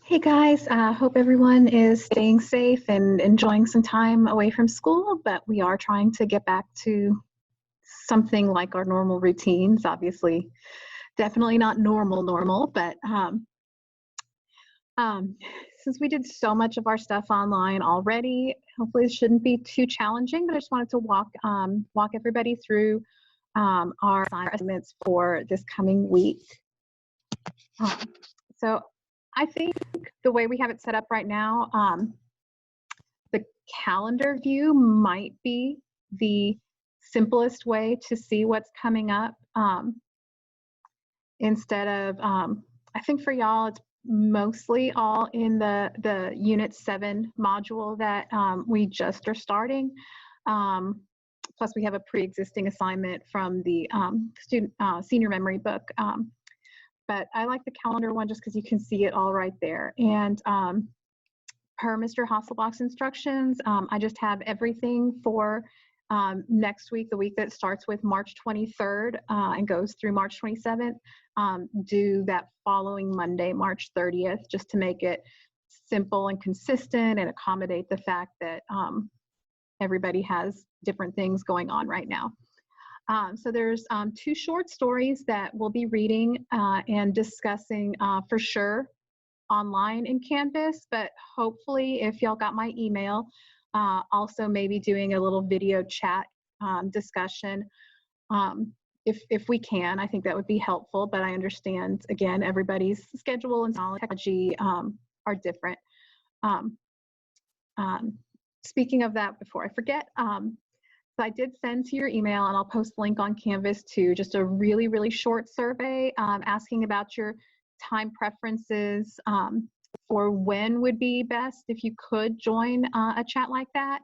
Hey guys, hope everyone is staying safe and enjoying some time away from school, but we are trying to get back to something like our normal routines. Obviously, definitely not normal, but um, since we did so much of our stuff online already, hopefully it shouldn't be too challenging, but I just wanted to walk everybody through our assignments for this coming week. So I think the way we have it set up right now, the calendar view might be the simplest way to see what's coming up. Instead of, I think for y'all, it's mostly all in the Unit 7 module that we just are starting. Plus, we have a pre-existing assignment from the senior memory book. But I like the calendar one just because you can see it all right there. And per Mr. Hasselbach's instructions, I just have everything for next week, the week that starts with March 23rd and goes through March 27th, due that following Monday, March 30th, just to make it simple and consistent and accommodate the fact that everybody has different things going on right now. So there's two short stories that we'll be reading and discussing for sure online in Canvas, but hopefully if y'all got my email, also maybe doing a little video chat discussion if we can. I think that would be helpful, but I understand, again, everybody's schedule and technology are different. Speaking of that, before I forget, so I did send to your email, and I'll post the link on Canvas too, just a really short survey asking about your time preferences for when would be best if you could join a chat like that,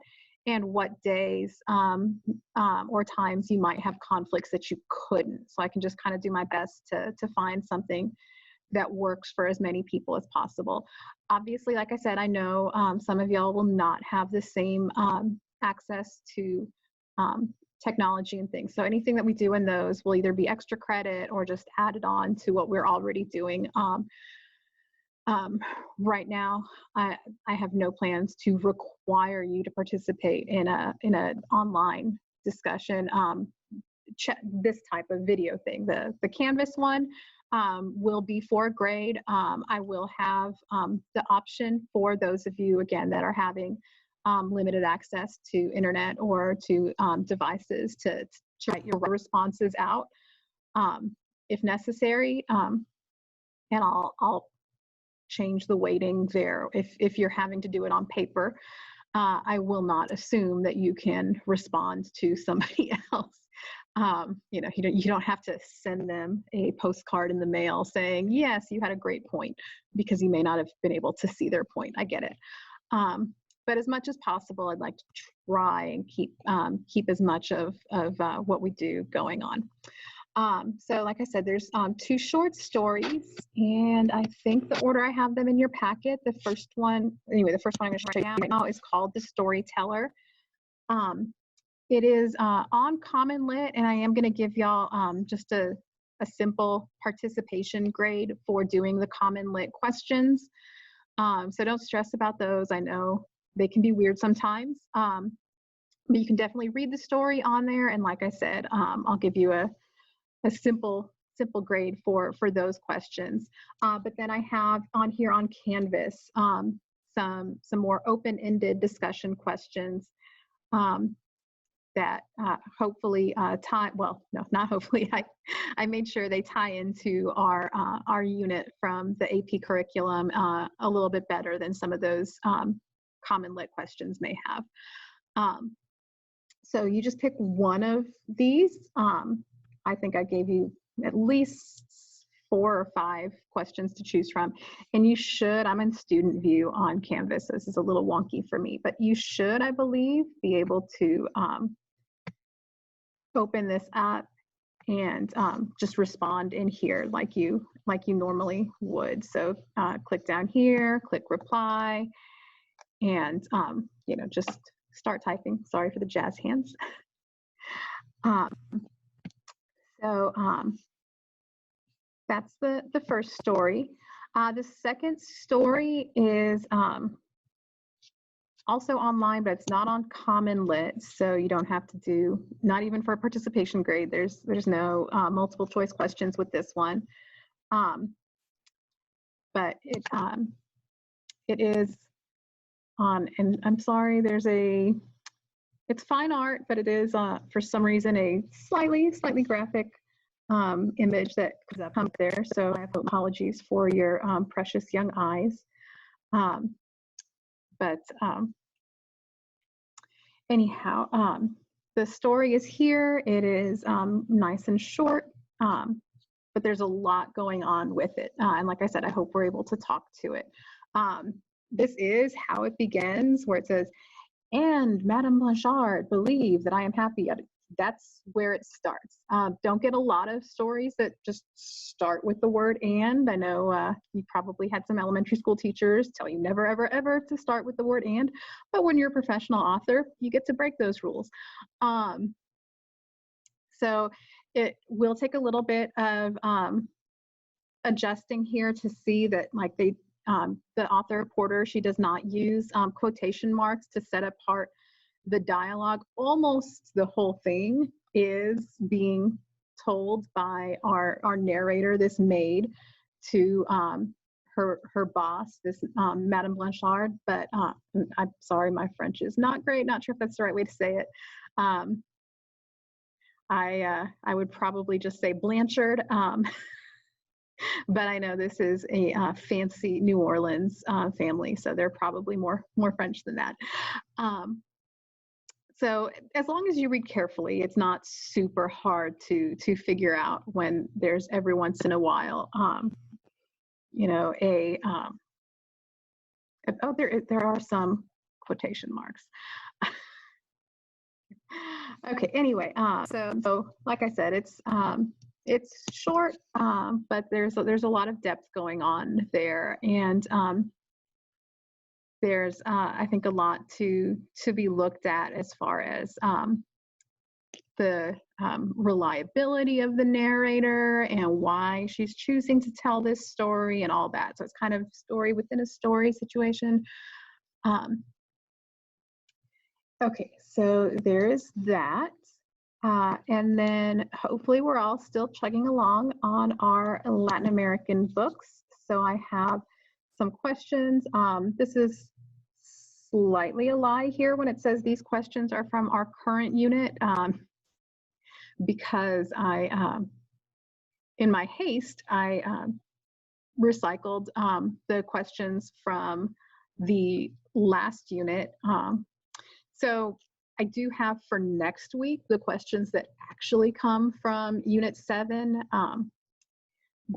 and what days or times you might have conflicts that you couldn't. So I can just kind of do my best to find something that works for as many people as possible. Obviously, like I said, I know some of y'all will not have the same access to technology and things. So anything that we do in those will either be extra credit or just added on to what we're already doing. Right now, I have no plans to require you to participate in an online discussion, this type of video thing. The Canvas one will be for grade. I will have the option for those of you, again, that are having limited access to internet or to devices to write your responses out if necessary. And I'll change the weighting there if you're having to do it on paper. I will not assume that you can respond to somebody else. You know, you don't have to send them a postcard in the mail saying, yes, you had a great point, because you may not have been able to see their point. I get it. But as much as possible, I'd like to try and keep as much of what we do going on. So like I said, there's two short stories, and I think the order I have them in your packet, the first one I'm going to show you right now is called The Storyteller. It is on Common Lit, and I am going to give y'all just a simple participation grade for doing the Common Lit questions. So don't stress about those. I know they can be weird sometimes, but you can definitely read the story on there. And like I said, I'll give you a simple grade for those questions. But then I have on here on Canvas some more open-ended discussion questions that hopefully not hopefully, I made sure they tie into our unit from the AP curriculum a little bit better than some of those Common Lit questions may have. So you just pick one of these. I think I gave you at least 4 or 5 questions to choose from. And you should, I'm in student view on Canvas, so this is a little wonky for me, but you should, I believe, be able to open this up and just respond in here like you normally would. So click down here, click reply, and just start typing. Sorry for the jazz hands. So that's the first story. The second story is also online, but it's not on Common Lit, so you don't have to do, not even for a participation grade, there's no multiple choice questions with this one. But it is on, and I'm sorry, it's fine art, but it is for some reason a slightly graphic image that comes up there. So I have apologies for your precious young eyes. But anyhow, the story is here. It is nice and short, but there's a lot going on with it. And like I said, I hope we're able to talk to it. This is how it begins, where it says, "And Madame Blanchard believed that I am happy." That's where it starts. Don't get a lot of stories that just start with the word "and." I know you probably had some elementary school teachers tell you never, ever, ever to start with the word "and," but when you're a professional author, you get to break those rules. So it will take a little bit of adjusting here to see that, like, the author Porter, she does not use quotation marks to set apart the dialogue. Almost the whole thing is being told by our narrator, this maid, to her boss, this Madame Blanchard. But I'm sorry, my French is not great. Not sure if that's the right way to say it. I would probably just say Blanchard. But I know this is a fancy New Orleans family, so they're probably more French than that. So as long as you read carefully, it's not super hard to figure out when there's every once in a while, you know, there are some quotation marks. Okay, anyway, so like I said, it's short, but there's a lot of depth going on there, and there's I think a lot to be looked at as far as the reliability of the narrator and why she's choosing to tell this story and all that. So it's kind of story within a story situation. Okay, so there is that. And then hopefully we're all still chugging along on our Latin American books. So I have some questions. This is slightly a lie here when it says these questions are from our current unit, because in my haste, I recycled the questions from the last unit. So I do have for next week the questions that actually come from Unit 7.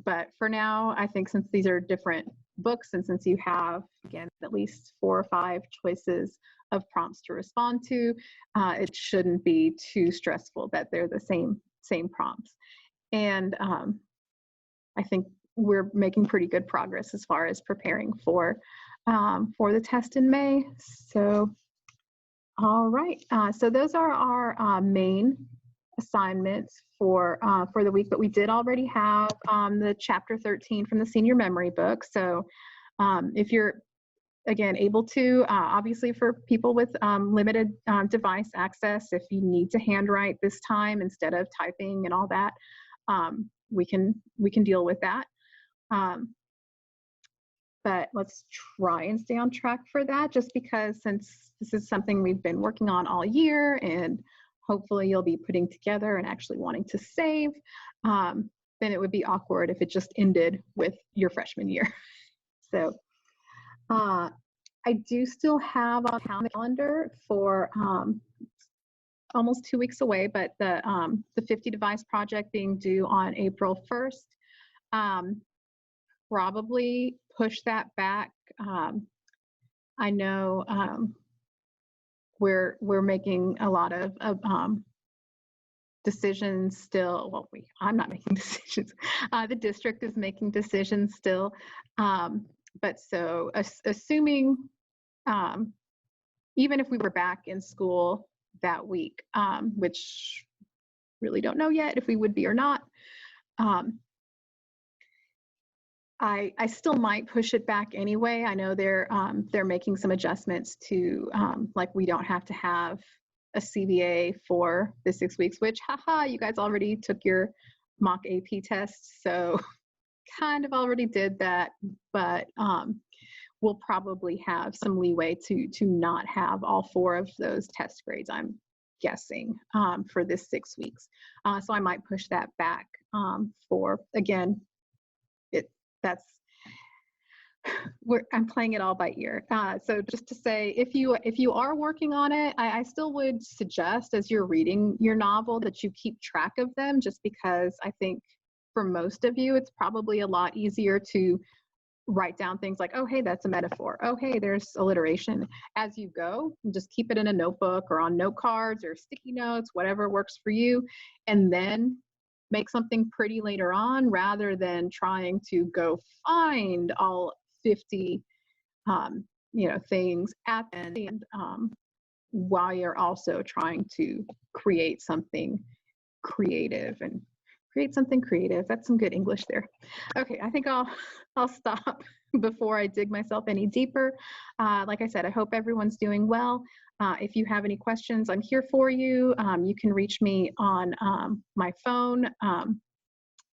But for now, I think since these are different books and since you have, again, at least 4 or 5 choices of prompts to respond to, it shouldn't be too stressful that they're the same prompts. And I think we're making pretty good progress as far as preparing for the test in May. So, all right. So those are our main assignments for the week, but we did already have the chapter 13 from the senior memory book. So if you're, again, able to, obviously for people with limited device access, if you need to handwrite this time instead of typing and all that, we can deal with that. But let's try and stay on track for that, just because since this is something we've been working on all year and hopefully you'll be putting together and actually wanting to save, then it would be awkward if it just ended with your freshman year. So I do still have a calendar for almost 2 weeks away, but the 50 device project being due on April 1st. Probably push that back. I know we're making a lot of decisions still. Well, I'm not making decisions. The district is making decisions still. But so assuming, even if we were back in school that week, which really don't know yet if we would be or not, I still might push it back anyway. I know they're making some adjustments to like we don't have to have a CBA for the 6 weeks, which haha, you guys already took your mock AP tests, so kind of already did that, but we'll probably have some leeway to not have all 4 of those test grades, I'm guessing, for this 6 weeks. So I might push that back for, again, that's I'm playing it all by ear. So just to say, if you are working on it, I still would suggest as you're reading your novel that you keep track of them, just because I think for most of you, it's probably a lot easier to write down things like, oh, hey, that's a metaphor. Oh, hey, there's alliteration as you go. Just keep it in a notebook or on note cards or sticky notes, whatever works for you. And then make something pretty later on, rather than trying to go find all 50 things at the end, while you're also trying to create something creative. That's some good English there. Okay, I think I'll stop before I dig myself any deeper. Like I said, I hope everyone's doing well. If you have any questions, I'm here for you. You can reach me on my phone.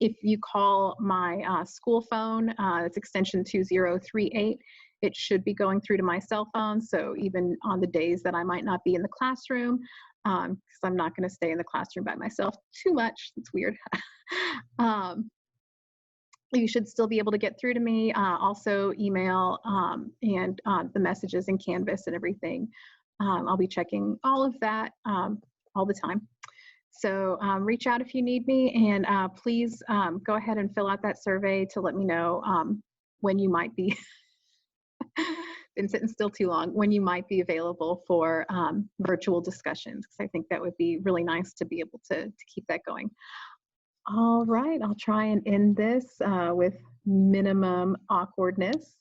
If you call my school phone, it's extension 2038. It should be going through to my cell phone. So even on the days that I might not be in the classroom, because I'm not going to stay in the classroom by myself too much. It's weird. You should still be able to get through to me. Also email and the messages in Canvas and everything. I'll be checking all of that all the time. So reach out if you need me, and please go ahead and fill out that survey to let me know when you might be, been sitting still too long, when you might be available for virtual discussions, because I think that would be really nice to be able to keep that going. All right, I'll try and end this with minimum awkwardness.